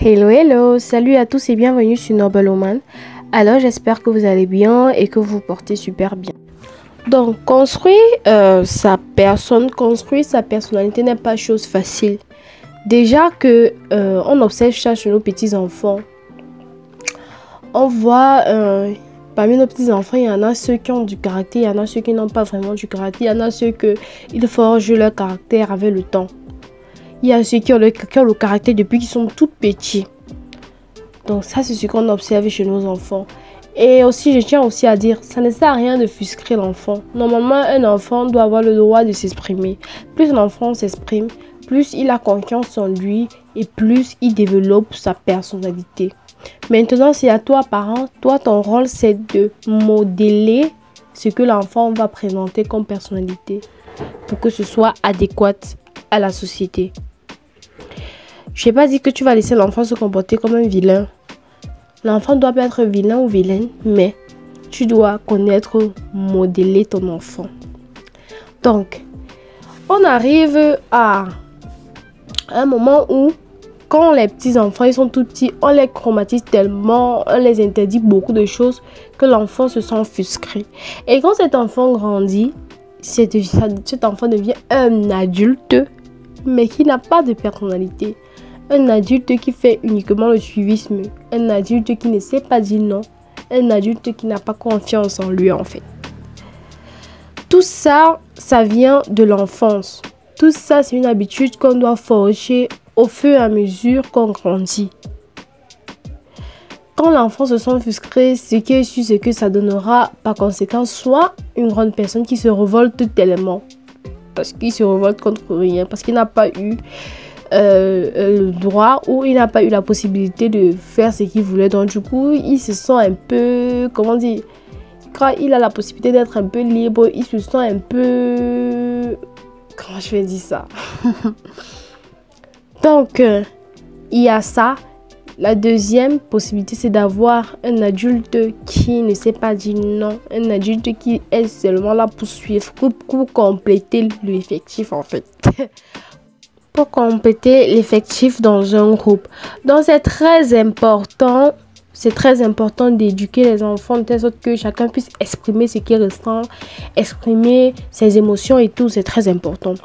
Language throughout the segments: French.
Hello, hello, salut à tous et bienvenue sur Noble Woman. Alors j'espère que vous allez bien et que vous vous portez super bien. Donc construire sa personne, construire sa personnalité n'est pas chose facile. Déjà que on observe ça chez nos petits enfants. On voit parmi nos petits enfants, il y en a ceux qui ont du caractère, il y en a ceux qui n'ont pas vraiment du caractère, il y en a ceux qui forgent leur caractère avec le temps. Il y a ceux qui ont le caractère depuis qu'ils sont tout petits. Donc ça, c'est ce qu'on observe chez nos enfants. Et aussi, je tiens aussi à dire, ça ne sert à rien de frustrer l'enfant. Normalement, un enfant doit avoir le droit de s'exprimer. Plus un enfant s'exprime, plus il a confiance en lui et plus il développe sa personnalité. Maintenant, c'est à toi, parent. Toi, ton rôle, c'est de modeler ce que l'enfant va présenter comme personnalité pour que ce soit adéquat à la société. Je n'ai pas dit que tu vas laisser l'enfant se comporter comme un vilain. L'enfant doit pas être vilain ou vilaine, mais tu dois connaître, modeler ton enfant. Donc, on arrive à un moment où, quand les petits enfants ils sont tout petits, on les traumatise tellement, on les interdit beaucoup de choses que l'enfant se sent frustré. Et quand cet enfant grandit, cet enfant devient un adulte, mais qui n'a pas de personnalité. Un adulte qui fait uniquement le suivisme. Un adulte qui ne sait pas dire non. Un adulte qui n'a pas confiance en lui en fait. Tout ça, ça vient de l'enfance. Tout ça, c'est une habitude qu'on doit forger au fur et à mesure qu'on grandit. Quand l'enfant se sent frustré, ce qui est sûr, c'est que ça donnera par conséquent soit une grande personne qui se révolte tellement. Parce qu'il se révolte contre rien. Parce qu'il n'a pas eu le droit ou il n'a pas eu la possibilité de faire ce qu'il voulait. Donc du coup, il se sent un peu, comment dire, quand il a la possibilité d'être un peu libre, il se sent un peu, comment je vais dire ça. Donc, il y a ça. La deuxième possibilité, c'est d'avoir un adulte qui ne sait pas dire non. Un adulte qui est seulement là pour suivre, pour compléter l'effectif en fait. Pour compléter l'effectif dans un groupe. Donc c'est très important d'éduquer les enfants de telle sorte que chacun puisse exprimer ce qu'il ressent, exprimer ses émotions et tout, c'est très important.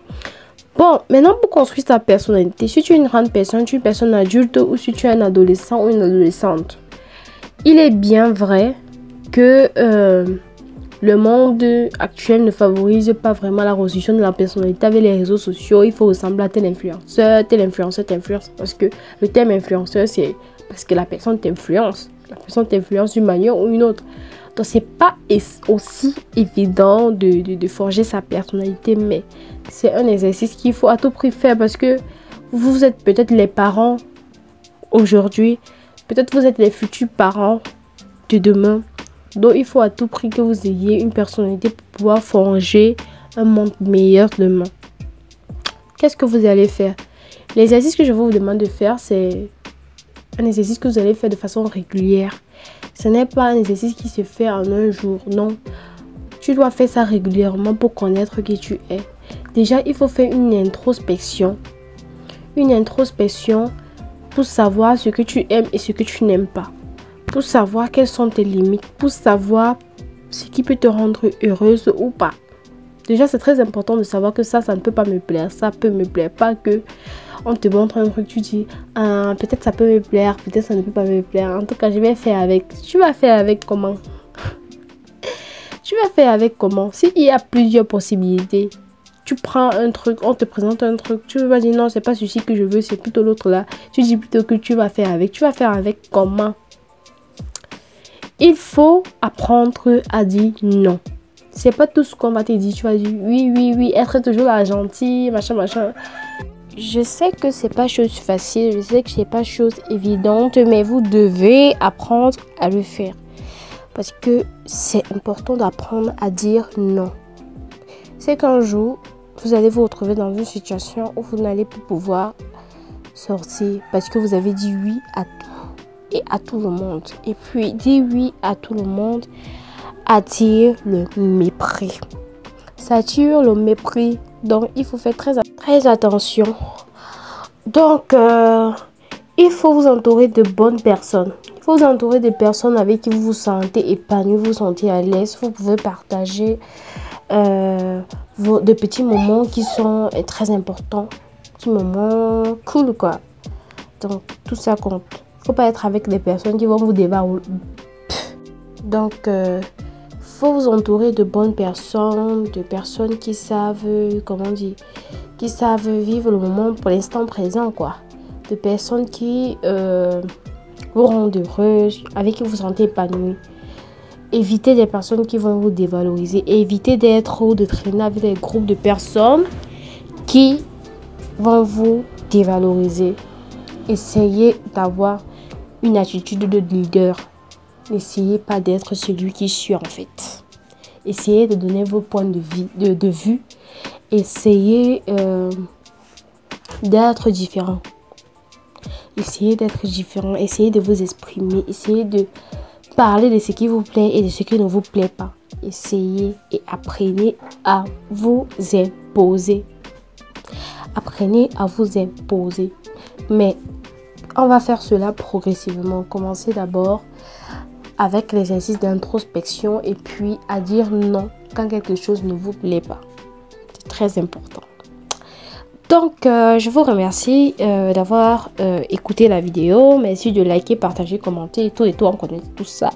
Bon, maintenant pour construire ta personnalité, si tu es une grande personne, tu es une personne adulte ou si tu es un adolescent ou une adolescente, il est bien vrai que le monde actuel ne favorise pas vraiment la construction de la personnalité avec les réseaux sociaux. Il faut ressembler à tel influenceur t'influence. Parce que le terme influenceur, c'est parce que la personne t'influence. La personne t'influence d'une manière ou une autre. Donc, c'est pas aussi évident de forger sa personnalité. Mais c'est un exercice qu'il faut à tout prix faire. Parce que vous êtes peut-être les parents aujourd'hui. Peut-être vous êtes les futurs parents de demain. Donc, il faut à tout prix que vous ayez une personnalité pour pouvoir forger un monde meilleur demain. Qu'est-ce que vous allez faire? L'exercice que je vous demande de faire, c'est un exercice que vous allez faire de façon régulière. Ce n'est pas un exercice qui se fait en un jour, non. Tu dois faire ça régulièrement pour connaître qui tu es. Déjà, il faut faire une introspection. Une introspection pour savoir ce que tu aimes et ce que tu n'aimes pas. Pour savoir quelles sont tes limites, pour savoir ce qui peut te rendre heureuse ou pas. Déjà, c'est très important de savoir que ça ne peut pas me plaire, ça peut me plaire. Pas que on te montre un truc, tu dis, peut-être ça peut me plaire, peut-être ça ne peut pas me plaire. En tout cas, je vais faire avec. Tu vas faire avec comment? Tu vas faire avec comment? S'il y a plusieurs possibilités, tu prends un truc, on te présente un truc, tu vas dire non, c'est pas celui que je veux, c'est plutôt l'autre là. Tu dis plutôt que tu vas faire avec. Tu vas faire avec comment? Il faut apprendre à dire non. C'est pas tout ce qu'on va te dire. Tu vas dire oui, être toujours la gentille, machin. Je sais que c'est pas chose facile, je sais que c'est pas chose évidente, mais vous devez apprendre à le faire. Parce que c'est important d'apprendre à dire non. C'est qu'un jour, vous allez vous retrouver dans une situation où vous n'allez plus pouvoir sortir parce que vous avez dit oui à tout. Et à tout le monde. Et puis, dire oui à tout le monde attire le mépris. Ça attire le mépris. Donc, il faut faire très attention. Donc, Il faut vous entourer de bonnes personnes. Il faut vous entourer de personnes avec qui vous vous sentez épanoui, vous vous sentez à l'aise. Vous pouvez partager de petits moments qui sont très importants. Petits moments cool, quoi. Donc, tout ça compte. Il ne faut pas être avec des personnes qui vont vous dévorer. Donc, faut vous entourer de bonnes personnes, de personnes qui savent, comment dire, qui savent vivre le moment pour l'instant présent, quoi. De personnes qui vous rendent heureuse, avec qui vous vous sentez épanoui. Évitez des personnes qui vont vous dévaloriser. Évitez d'être ou de traîner avec des groupes de personnes qui vont vous dévaloriser. Essayez d'avoir une attitude de leader. N'essayez pas d'être celui qui suit en fait. Essayez de donner vos points de vue. Essayez d'être différent. Essayez d'être différent. Essayez de vous exprimer. Essayez de parler de ce qui vous plaît et de ce qui ne vous plaît pas. Essayez et apprenez à vous imposer. Apprenez à vous imposer. Mais on va faire cela progressivement. Commencez d'abord avec l'exercice d'introspection et puis à dire non quand quelque chose ne vous plaît pas. C'est très important. Donc, je vous remercie d'avoir écouté la vidéo. Merci de liker, partager, commenter et tout. On connaît tout ça.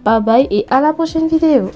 Bye bye et à la prochaine vidéo.